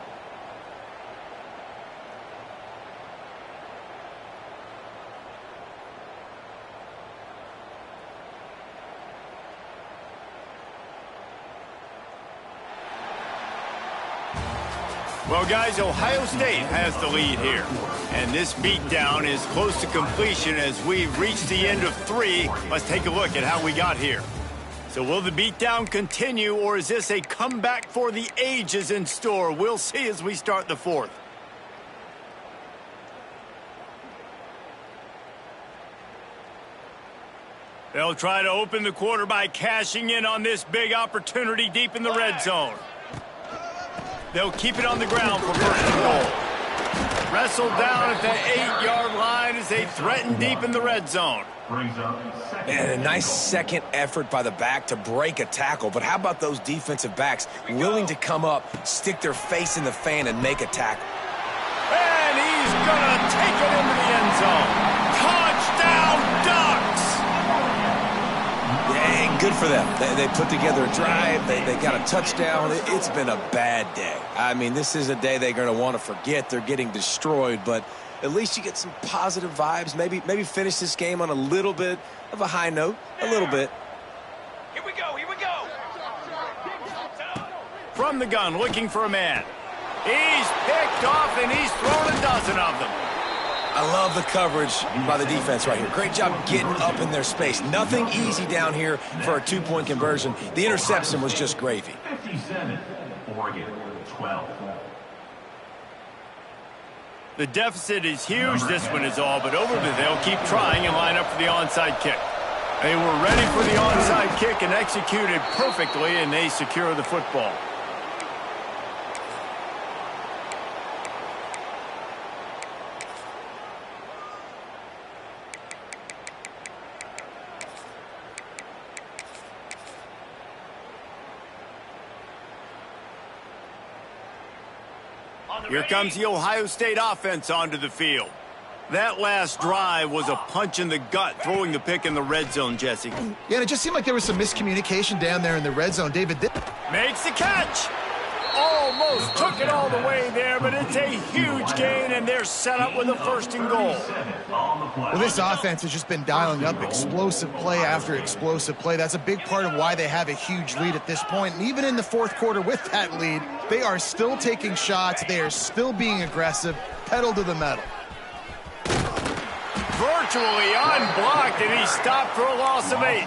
Well, guys, Ohio State has the lead here. And this beatdown is close to completion as we've reached the end of 3. Let's take a look at how we got here. So will the beatdown continue, or is this a comeback for the ages in store? We'll see as we start the 4th. They'll try to open the quarter by cashing in on this big opportunity deep in the red zone. They'll keep it on the ground for first and goal. Wrestled down at the 8-yard line as they threaten deep in the red zone. And a nice second effort by the back to break a tackle. But how about those defensive backs willing to come up, stick their face in the fan, and make a tackle? And he's going to take it into the end zone. Touchdown, Ducks! Yeah, good for them. They put together a drive. They got a touchdown. It's been a bad day. I mean, this is a day they're going to want to forget. They're getting destroyed, but at least you get some positive vibes. Maybe finish this game on a little bit of a high note. A little bit. Here we go, here we go. From the gun, looking for a man. He's picked off, and he's thrown a dozen of them. I love the coverage by the defense right here. Great job getting up in their space. Nothing easy down here for a 2-point conversion. The interception was just gravy. 57, Oregon, 12. The deficit is huge. This one is all but over, but they'll keep trying and line up for the onside kick. They were ready for the onside kick and executed perfectly, and they secure the football. Here comes the Ohio State offense onto the field. That last drive was a punch in the gut, throwing the pick in the red zone, Jesse. Yeah, and it just seemed like there was some miscommunication down there in the red zone. David makes the catch. Almost took it all the way there, but it's a huge gain, and they're set up with a first and goal. Well, this offense has just been dialing up explosive play after explosive play. That's a big part of why they have a huge lead at this point. And even in the 4th quarter with that lead, they are still taking shots. They are still being aggressive, pedal to the metal. Virtually unblocked, and he stopped for a loss of 8.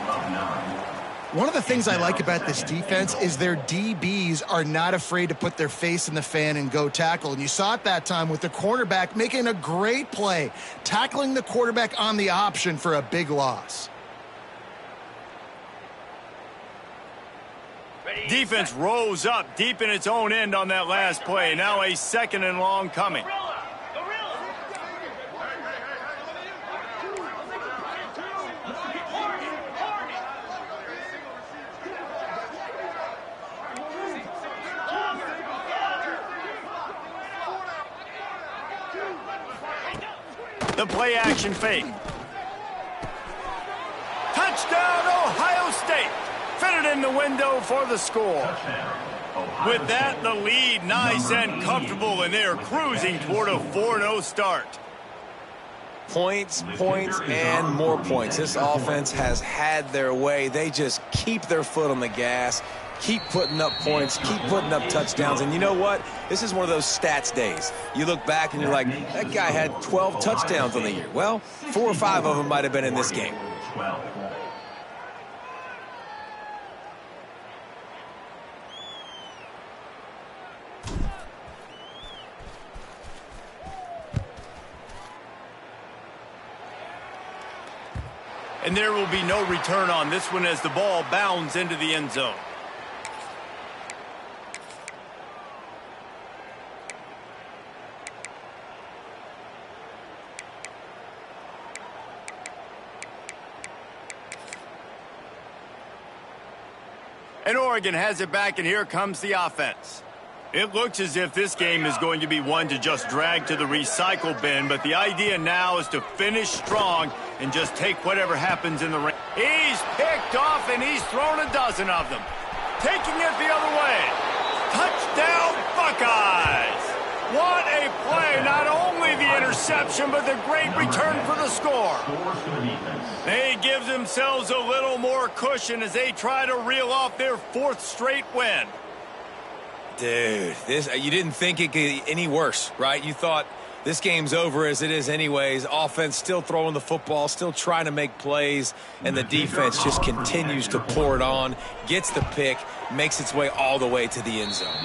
One of the things I like about this defense is their DBs are not afraid to put their face in the fan and go tackle. And you saw it that time with the cornerback making a great play, tackling the quarterback on the option for a big loss. Defense rose up deep in its own end on that last play. Now a 2nd and long coming. The play action fake. Touchdown, Ohio State. Fitted in the window for the score. With that, the lead nice and comfortable, and they're cruising toward a 4-0 start. Points, and more points. This offense has had their way. They just keep their foot on the gas, keep putting up points, keep putting up touchdowns. And you know what? This is one of those stats days. You look back and you're like, that guy had 12 touchdowns on the year. Well, 4 or 5 of them might have been in this game. And there will be no return on this one as the ball bounds into the end zone. And Oregon has it back, and here comes the offense. It looks as if this game is going to be one to just drag to the recycle bin, but the idea now is to finish strong and just take whatever happens in the rain. He's picked off, and he's thrown a dozen of them. Taking it the other way. Touchdown, Buckeyes! What a play. Not only the interception, but the great return for the score. They give themselves a little more cushion as they try to reel off their 4th straight win. Dude, you didn't think it could get any worse, right? You thought this game's over as it is anyways. Offense still throwing the football, still trying to make plays, and the defense just continues to pour it on, gets the pick, makes its way all the way to the end zone.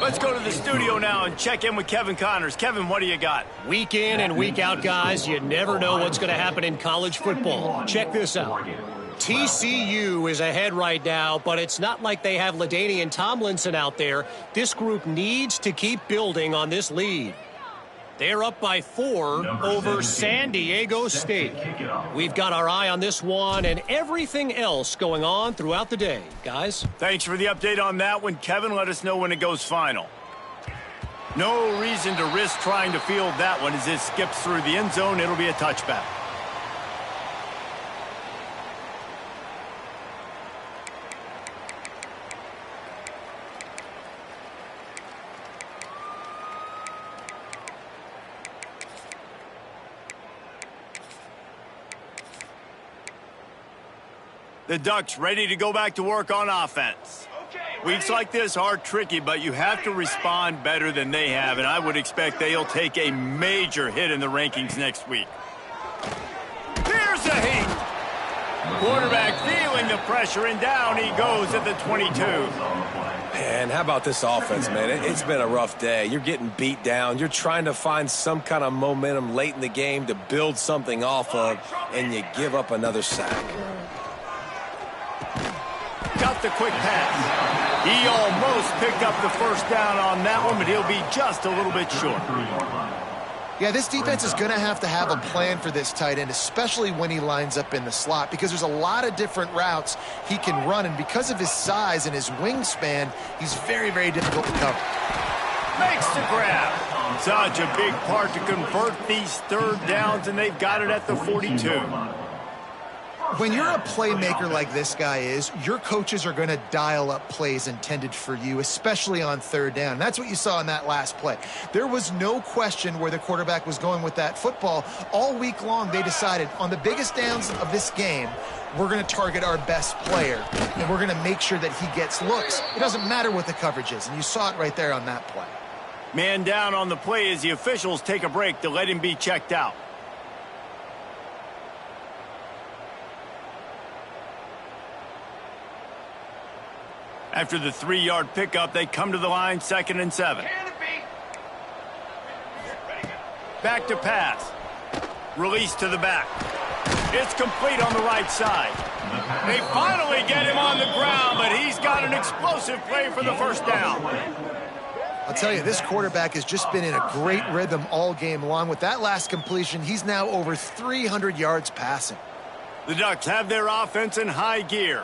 Let's go to the studio now and check in with Kevin Connors. Kevin, what do you got? Week in and week out, guys, you never know what's going to happen in college football. Check this out. TCU is ahead right now, but it's not like they have LaDainian Tomlinson out there. This group needs to keep building on this lead. They're up by 4 over San Diego State. We've got our eye on this one and everything else going on throughout the day, guys. Thanks for the update on that one, Kevin. Let us know when it goes final. No reason to risk trying to field that one as it skips through the end zone. It'll be a touchback. The Ducks ready to go back to work on offense. Weeks like this are tricky, but you have to respond better than they have, and I would expect they'll take a major hit in the rankings next week. Here's a hit. Quarterback feeling the pressure, and down he goes at the 22. Man, how about this offense, man? It's been a rough day. You're getting beat down. You're trying to find some kind of momentum late in the game to build something off of, and you give up another sack. Got the quick pass. He almost picked up the first down on that one, but he'll be just a little bit short. Yeah, this defense is going to have a plan for this tight end, especially when he lines up in the slot, because there's a lot of different routes he can run, and because of his size and his wingspan, he's very, very difficult to cover. Makes the grab. Such a big part to convert these third downs, and they've got it at the 42. When you're a playmaker like this guy is, your coaches are going to dial up plays intended for you, especially on third down. That's what you saw in that last play. There was no question where the quarterback was going with that football. All week long, they decided on the biggest downs of this game, we're going to target our best player, and we're going to make sure that he gets looks. It doesn't matter what the coverage is, and you saw it right there on that play. Man down on the play as the officials take a break to let him be checked out. After the 3-yard pickup, they come to the line, 2nd and 7. Back to pass. Release to the back. It's complete on the right side. They finally get him on the ground, but he's got an explosive play for the first down. I'll tell you, this quarterback has just been in a great rhythm all game long. With that last completion, he's now over 300 yards passing. The Ducks have their offense in high gear.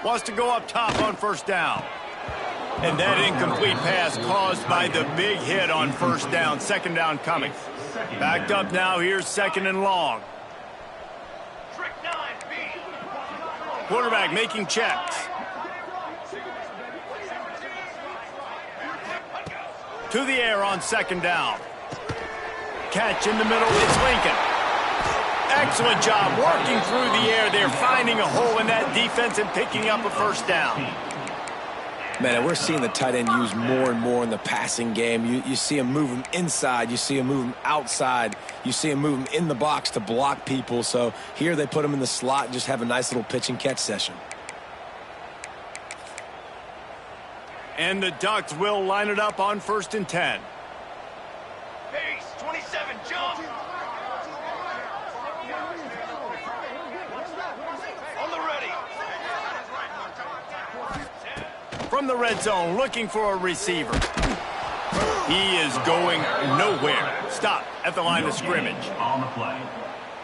Wants to go up top on first down. And that incomplete pass caused by the big hit on first down. 2nd down coming. Backed up now. Here's 2nd and long. Quarterback making checks. To the air on 2nd down. Catch in the middle. It's Lincoln. Excellent job working through the air. They're finding a hole in that defense and picking up a first down. Man, we're seeing the tight end used more and more in the passing game. You see him move him inside. You see him move him outside. You see him move him in the box to block people. So here they put him in the slot and just have a nice little pitch and catch session. And the Ducks will line it up on 1st and 10. Pace, 27, jump. On the ready. From the red zone, looking for a receiver. He is going nowhere. Stop at the line of scrimmage. On the play.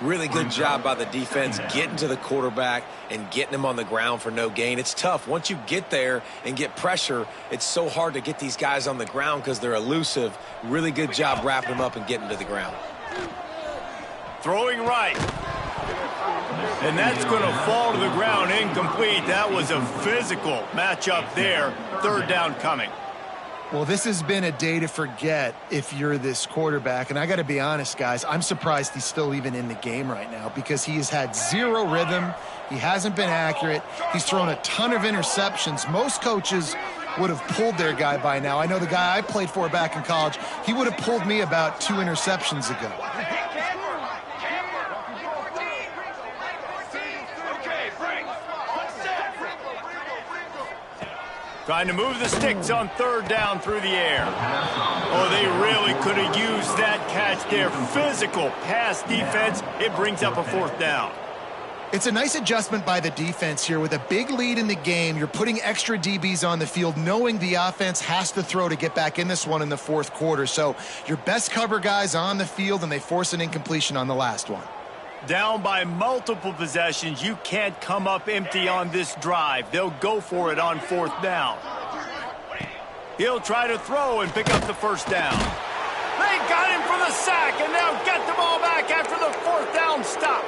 Really good job by the defense getting to the quarterback and getting him on the ground for no gain. It's tough. Once you get there and get pressure, it's so hard to get these guys on the ground because they're elusive. Really good job wrapping them up and getting to the ground. Throwing right. And that's going to fall to the ground incomplete. That was a physical matchup there. Third down coming. Well, this has been a day to forget if you're this quarterback. And I got to be honest, guys, I'm surprised he's still even in the game right now because he has had zero rhythm. He hasn't been accurate. He's thrown a ton of interceptions. Most coaches would have pulled their guy by now. I know the guy I played for back in college, he would have pulled me about 2 interceptions ago. Trying to move the sticks on third down through the air. Oh, they really could have used that catch there. Physical pass defense. It brings up a fourth down. It's a nice adjustment by the defense here. With a big lead in the game, you're putting extra DBs on the field, knowing the offense has to throw to get back in this one in the fourth quarter. So your best cover guys on the field, and they force an incompletion on the last one. Down by multiple possessions. You can't come up empty on this drive. They'll go for it on fourth down. He'll try to throw and pick up the first down. They got him for the sack, and now get the ball back after the fourth down stop.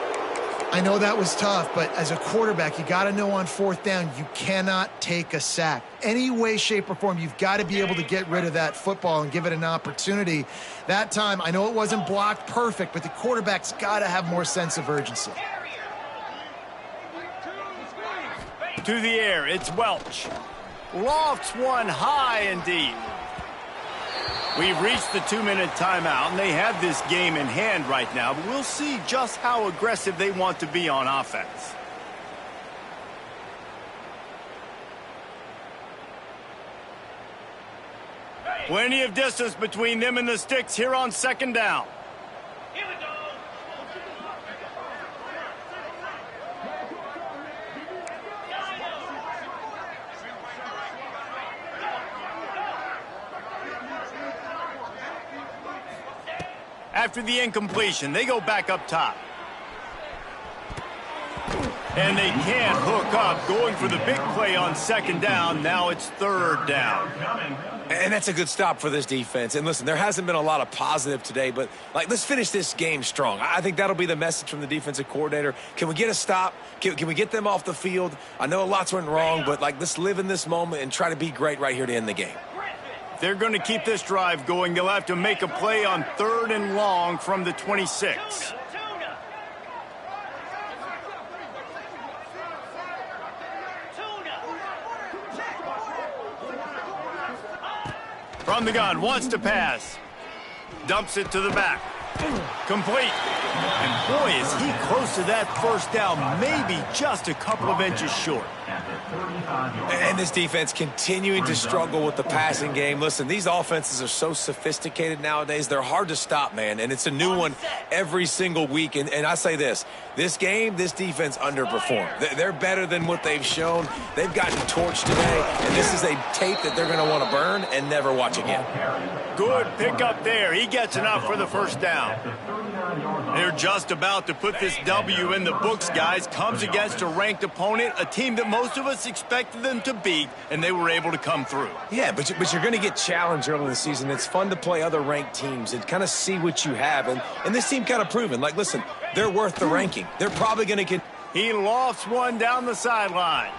I know that was tough, but as a quarterback, you got to know on fourth down, you cannot take a sack. Any way, shape, or form, you've got to be able to get rid of that football and give it an opportunity. That time, I know it wasn't blocked perfect, but the quarterback's got to have more sense of urgency. To the air, it's Welch. Lofts one high and deep. We've reached the 2-minute timeout, and they have this game in hand right now, but we'll see just how aggressive they want to be on offense. Plenty of distance between them and the sticks here on second down. Here we go. After the incompletion, they go back up top. And they can't hook up, going for the big play on second down. Now it's third down. And that's a good stop for this defense. And listen, there hasn't been a lot of positive today, but let's finish this game strong. I think that'll be the message from the defensive coordinator. Can we get a stop? Can we get them off the field? I know lots went wrong, but let's live in this moment and try to be great right here to end the game. They're going to keep this drive going. They'll have to make a play on third and long from the 26. From the gun, wants to pass. Dumps it to the back. Complete. And boy, is he close to that first down, maybe just a couple of inches short. And this defense continuing to struggle with the passing game. Listen, these offenses are so sophisticated nowadays. They're hard to stop, man. And it's a new one every single week. And I say this game, this defense underperformed. They're better than what they've shown. They've gotten torched today. And this is a tape that they're going to want to burn and never watch again. Good pick up there. He gets enough for the first down. They're just about to put this W in the books, guys. Comes against a ranked opponent, a team that most of us expected them to beat, and they were able to come through. Yeah, but you're going to get challenged early in the season. It's fun to play other ranked teams and kind of see what you have. And this team kind of proven, listen, they're worth the ranking. They're probably going to get... He lofts one down the sideline.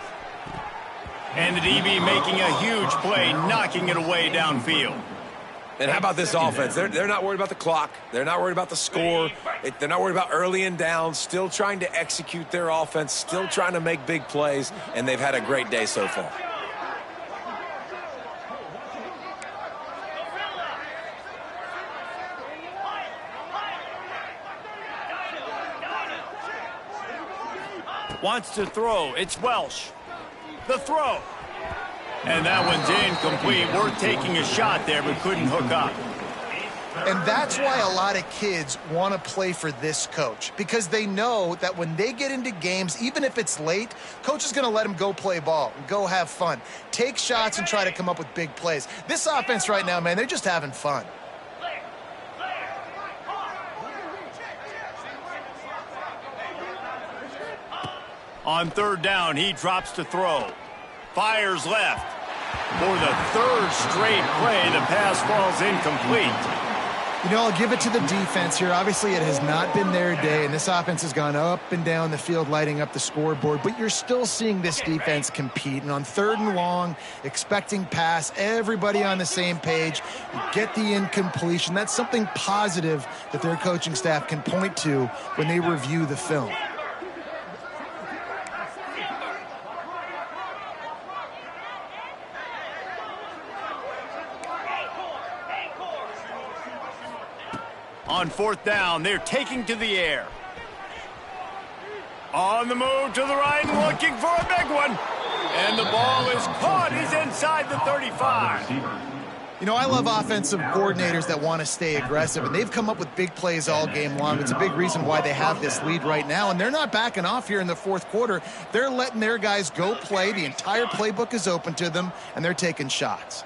And the DB making a huge play, knocking it away downfield. And how about this offense? They're not worried about the clock. They're not worried about the score. They're not worried about early and down. Still trying to execute their offense. Still trying to make big plays. And they've had a great day so far. Wants to throw. It's Welch. The throw. And that one's incomplete. We're taking a shot there, but couldn't hook up. And that's why a lot of kids want to play for this coach, because they know that when they get into games, even if it's late, coach is going to let them go play ball and go have fun. Take shots and try to come up with big plays. This offense right now, man, they're just having fun. On third down, he drops to throw. Fires left. For the third straight play, the pass falls incomplete. You know, I'll give it to the defense here. Obviously, it has not been their day, and this offense has gone up and down the field, lighting up the scoreboard, but you're still seeing this defense compete. And on third and long, expecting pass, everybody on the same page, get the incompletion. That's something positive that their coaching staff can point to when they review the film. On fourth down, they're taking to the air. On the move to the right, looking for a big one. And the ball is caught. He's inside the 35. You know, I love offensive coordinators that want to stay aggressive, and they've come up with big plays all game long. It's a big reason why they have this lead right now, and they're not backing off here in the fourth quarter. They're letting their guys go play. The entire playbook is open to them, and they're taking shots.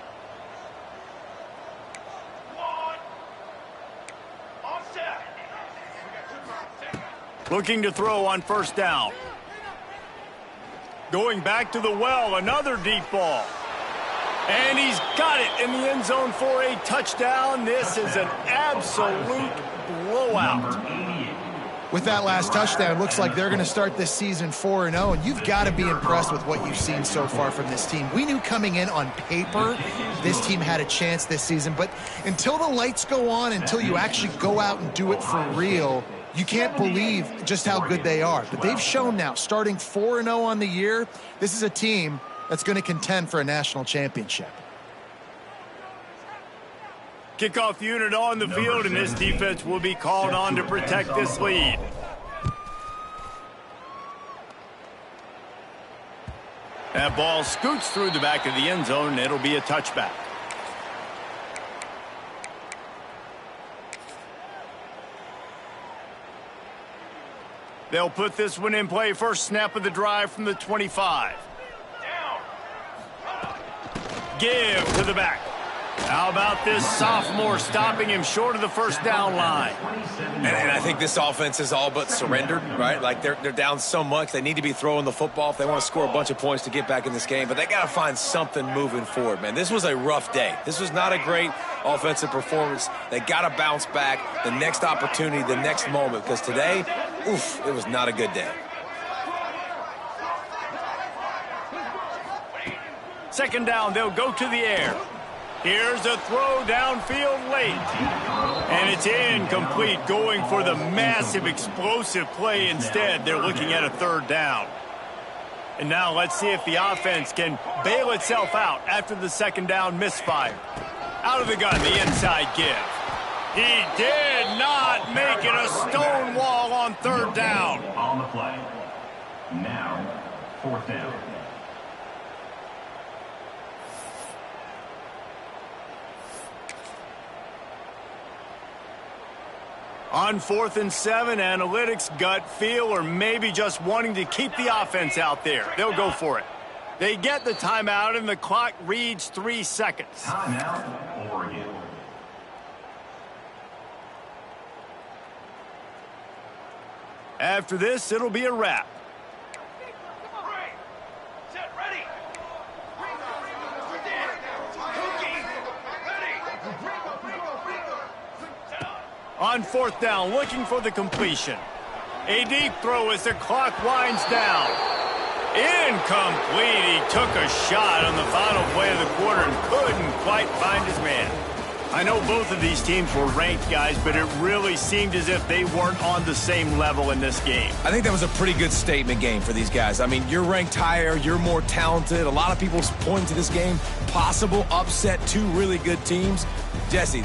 Looking to throw on first down. Going back to the well, another deep ball. And he's got it in the end zone for a touchdown. This is an absolute blowout. With that last touchdown, looks like they're going to start this season 4-0, and you've got to be impressed with what you've seen so far from this team. We knew coming in on paper this team had a chance this season, but until the lights go on, until you actually go out and do it for real, you can't believe just how good they are. But they've shown now, starting 4-0 on the year, this is a team that's going to contend for a national championship. Kickoff unit on the field, and this defense will be called on to protect this lead. That ball scoots through the back of the end zone, and it'll be a touchback. They'll put this one in play. First snap of the drive from the 25. Give to the back. How about this sophomore stopping him short of the first down line? And I think this offense is all but surrendered, right? Like they're down so much. They need to be throwing the football if they want to score a bunch of points to get back in this game. But they got to find something moving forward, man. This was a rough day. This was not a great offensive performance. They got to bounce back the next opportunity, the next moment. Because today, oof, it was not a good day. Second down, they'll go to the air. Here's a throw downfield late. And it's incomplete, going for the massive explosive play instead. They're looking at a third down. And now let's see if the offense can bail itself out after the second down misfire. Out of the gun, the inside give. He did not make it a stone wall on third down. On the play. Now, fourth down. On 4th and 7, analytics, gut feel, or maybe just wanting to keep the offense out there. They'll go for it. They get the timeout, and the clock reads 3 seconds. Timeout, Oregon. After this, it'll be a wrap. Set, ready. On fourth down, looking for the completion. A deep throw as the clock winds down. Incomplete. He took a shot on the final play of the quarter and couldn't quite find his man. I know both of these teams were ranked, guys, but it really seemed as if they weren't on the same level in this game. I think that was a pretty good statement game for these guys. I mean, you're ranked higher, you're more talented. A lot of people point to this game, possible upset, two really good teams. Jesse,